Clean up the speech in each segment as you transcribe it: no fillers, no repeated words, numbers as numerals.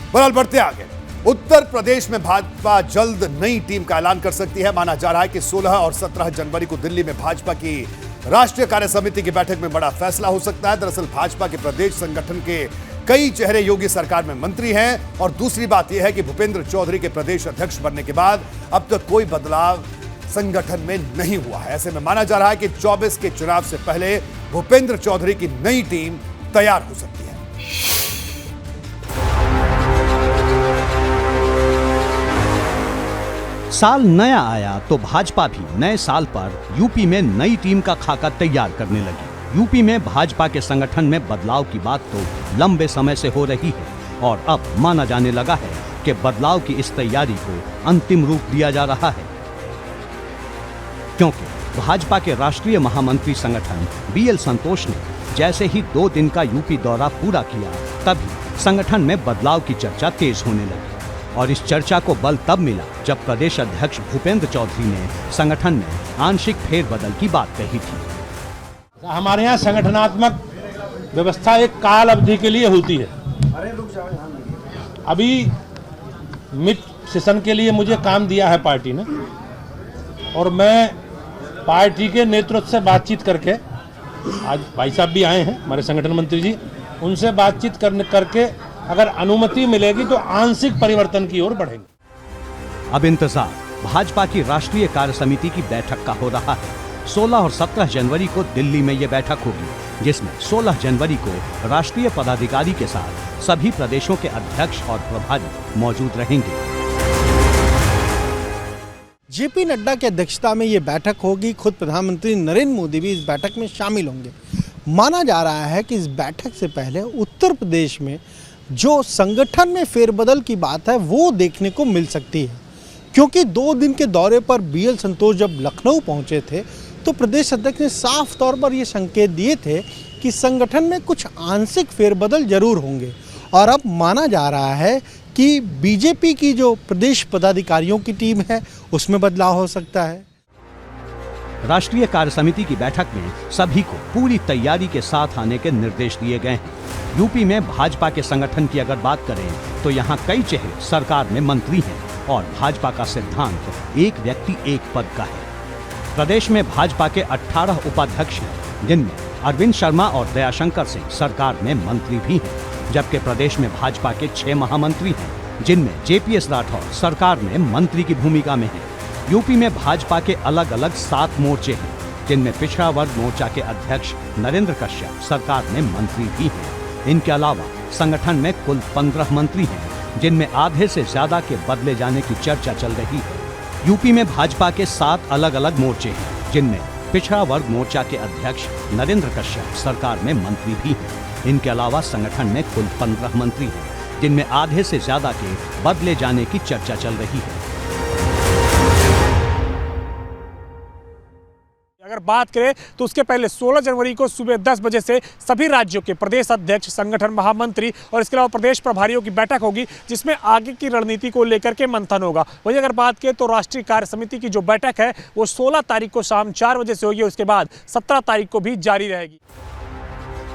बहरहाल बढ़ते आगे, उत्तर प्रदेश में भाजपा जल्द नई टीम का ऐलान कर सकती है। माना जा रहा है कि 16 और 17 जनवरी को दिल्ली में भाजपा की राष्ट्रीय कार्य समिति की बैठक में बड़ा फैसला हो सकता है। दरअसल भाजपा के प्रदेश संगठन के कई चेहरे योगी सरकार में मंत्री हैं और दूसरी बात यह है कि भूपेंद्र चौधरी के प्रदेश अध्यक्ष बनने के बाद अब तक कोई बदलाव संगठन में नहीं हुआ है। ऐसे में माना जा रहा है कि 24 के चुनाव से पहले भूपेंद्र चौधरी की नई टीम तैयार हो सकती है। साल नया आया तो भाजपा भी नए साल पर यूपी में नई टीम का खाका तैयार करने लगी। यूपी में भाजपा के संगठन में बदलाव की बात तो लंबे समय से हो रही है और अब माना जाने लगा है कि बदलाव की इस तैयारी को अंतिम रूप दिया जा रहा है, क्योंकि भाजपा के राष्ट्रीय महामंत्री संगठन बीएल संतोष ने जैसे ही 2 दिन का यूपी दौरा पूरा किया तभी संगठन में बदलाव की चर्चा तेज होने लगी। और इस चर्चा को बल तब मिला जब प्रदेश अध्यक्ष भूपेंद्र चौधरी ने संगठन में आंशिक फेरबदल की बात कही थी। हमारे यहाँ संगठनात्मक व्यवस्था एक काल अवधि के लिए होती है। अभी मिड सेशन के लिए मुझे काम दिया है पार्टी ने और मैं पार्टी के नेतृत्व से बातचीत करके, आज भाई साहब भी आए हैं हमारे संगठन मंत्री जी, उनसे बातचीत करके अगर अनुमति मिलेगी तो आंशिक परिवर्तन की ओर बढ़ेंगे। अब इंतजार भाजपा की राष्ट्रीय कार्य समिति की बैठक का हो रहा है। 16 और 17 जनवरी को दिल्ली में यह बैठक होगी, जिसमें 16 जनवरी को राष्ट्रीय पदाधिकारी के साथ सभी प्रदेशों के अध्यक्ष और प्रभारी मौजूद रहेंगे। जेपी नड्डा की अध्यक्षता में ये बैठक होगी। खुद प्रधानमंत्री नरेंद्र मोदी भी इस बैठक में शामिल होंगे। माना जा रहा है कि इस बैठक से पहले उत्तर प्रदेश में जो संगठन में फेरबदल की बात है वो देखने को मिल सकती है, क्योंकि 2 दिन के दौरे पर बीएल संतोष जब लखनऊ पहुंचे थे तो प्रदेश अध्यक्ष ने साफ तौर पर ये संकेत दिए थे कि संगठन में कुछ आंशिक फेरबदल जरूर होंगे। और अब माना जा रहा है कि बीजेपी की जो प्रदेश पदाधिकारियों की टीम है उसमें बदलाव हो सकता है। राष्ट्रीय कार्य समिति की बैठक में सभी को पूरी तैयारी के साथ आने के निर्देश दिए गए हैं। यूपी में भाजपा के संगठन की अगर बात करें तो यहाँ कई चेहरे सरकार में मंत्री हैं और भाजपा का सिद्धांत एक व्यक्ति एक पद का है। प्रदेश में भाजपा के 18 उपाध्यक्ष हैं, जिनमें अरविंद शर्मा और दयाशंकर सिंह सरकार में मंत्री भी हैं, जबकि प्रदेश में भाजपा के 6 महामंत्री हैं, जिनमें जेपीएस राठौर सरकार में मंत्री की भूमिका में हैं। यूपी में भाजपा के अलग अलग 7 मोर्चे हैं, जिनमें पिछड़ा वर्ग मोर्चा के अध्यक्ष नरेंद्र कश्यप सरकार में मंत्री भी हैं। इनके अलावा संगठन में कुल 15 मंत्री हैं, जिनमें आधे से ज्यादा के बदले जाने की चर्चा चल रही है। यूपी में भाजपा के 7 अलग अलग मोर्चे हैं, जिनमें पिछड़ा वर्ग मोर्चा के अध्यक्ष नरेंद्र कश्यप सरकार में मंत्री भी हैं। इनके अलावा संगठन में कुल 15 मंत्री हैं, जिनमें आधे से ज्यादा के बदले जाने की चर्चा चल रही है। अगर बात करें तो उसके पहले 16 जनवरी को सुबह 10 बजे से सभी राज्यों के प्रदेश अध्यक्ष, संगठन महामंत्री और इसके अलावा प्रदेश प्रभारियों की बैठक होगी, जिसमें आगे की रणनीति को लेकर के मंथन होगा। वहीं अगर बात करें तो राष्ट्रीय कार्य समिति की जो बैठक है वो 16 तारीख को शाम 4 बजे से होगी, उसके बाद 17 तारीख को भी जारी रहेगी।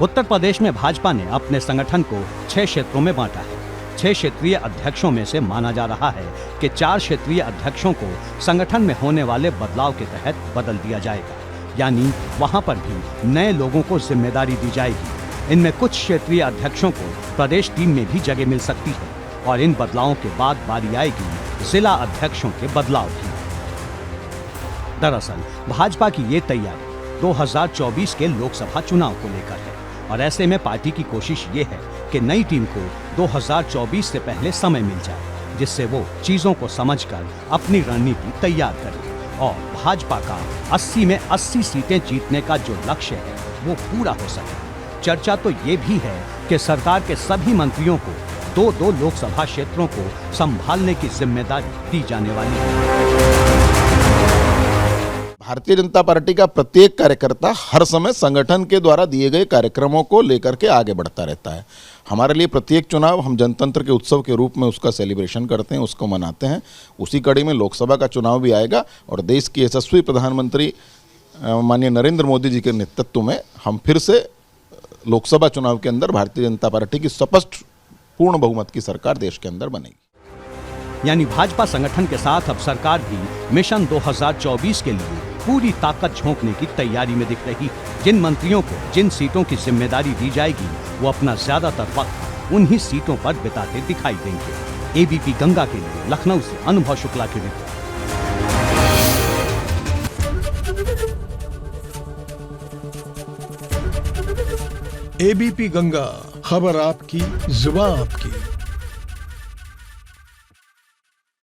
उत्तर प्रदेश में भाजपा ने अपने संगठन को 6 क्षेत्रों में बांटा है। 6 क्षेत्रीय अध्यक्षों में से माना जा रहा है कि 4 क्षेत्रीय अध्यक्षों को संगठन में होने वाले बदलाव के तहत बदल दिया जाएगा, यानी वहां पर भी नए लोगों को जिम्मेदारी दी जाएगी। इनमें कुछ क्षेत्रीय अध्यक्षों को प्रदेश टीम में भी जगह मिल सकती है और इन बदलावों के बाद बारी आएगी जिला अध्यक्षों के बदलाव की। दरअसल भाजपा की ये तैयारी 2024 के लोकसभा चुनाव को लेकर है और ऐसे में पार्टी की कोशिश ये है कि नई टीम को 2024 से पहले समय मिल जाए, जिससे वो चीजों को समझकर अपनी रणनीति तैयार करे और भाजपा का 80 में 80 सीटें जीतने का जो लक्ष्य है वो पूरा हो सके। चर्चा तो ये भी है कि सरकार के सभी मंत्रियों को 2-2 लोकसभा क्षेत्रों को संभालने की जिम्मेदारी दी जाने वाली है। भारतीय जनता पार्टी का प्रत्येक कार्यकर्ता हर समय संगठन के द्वारा दिए गए कार्यक्रमों को लेकर के आगे बढ़ता रहता है। हमारे लिए प्रत्येक चुनाव हम जनतंत्र के उत्सव के रूप में उसका सेलिब्रेशन करते हैं, उसको मनाते हैं। उसी कड़ी में लोकसभा का चुनाव भी आएगा और देश की यशस्वी प्रधानमंत्री माननीय नरेंद्र मोदी जी के नेतृत्व में हम फिर से लोकसभा चुनाव के अंदर भारतीय जनता पार्टी की स्पष्ट पूर्ण बहुमत की सरकार देश के अंदर बनेगी। यानी भाजपा संगठन के साथ अब सरकार भी मिशन 2024 के लिए पूरी ताकत झोंकने की तैयारी में दिख रही। जिन मंत्रियों को जिन सीटों की जिम्मेदारी दी जाएगी वो अपना ज्यादातर वक्त उन्हीं सीटों पर बिताते दिखाई देंगे। एबीपी गंगा के लिए लखनऊ से अनुभव शुक्ला की रिपोर्ट। एबीपी गंगा, खबर आपकी, जुबान आपकी।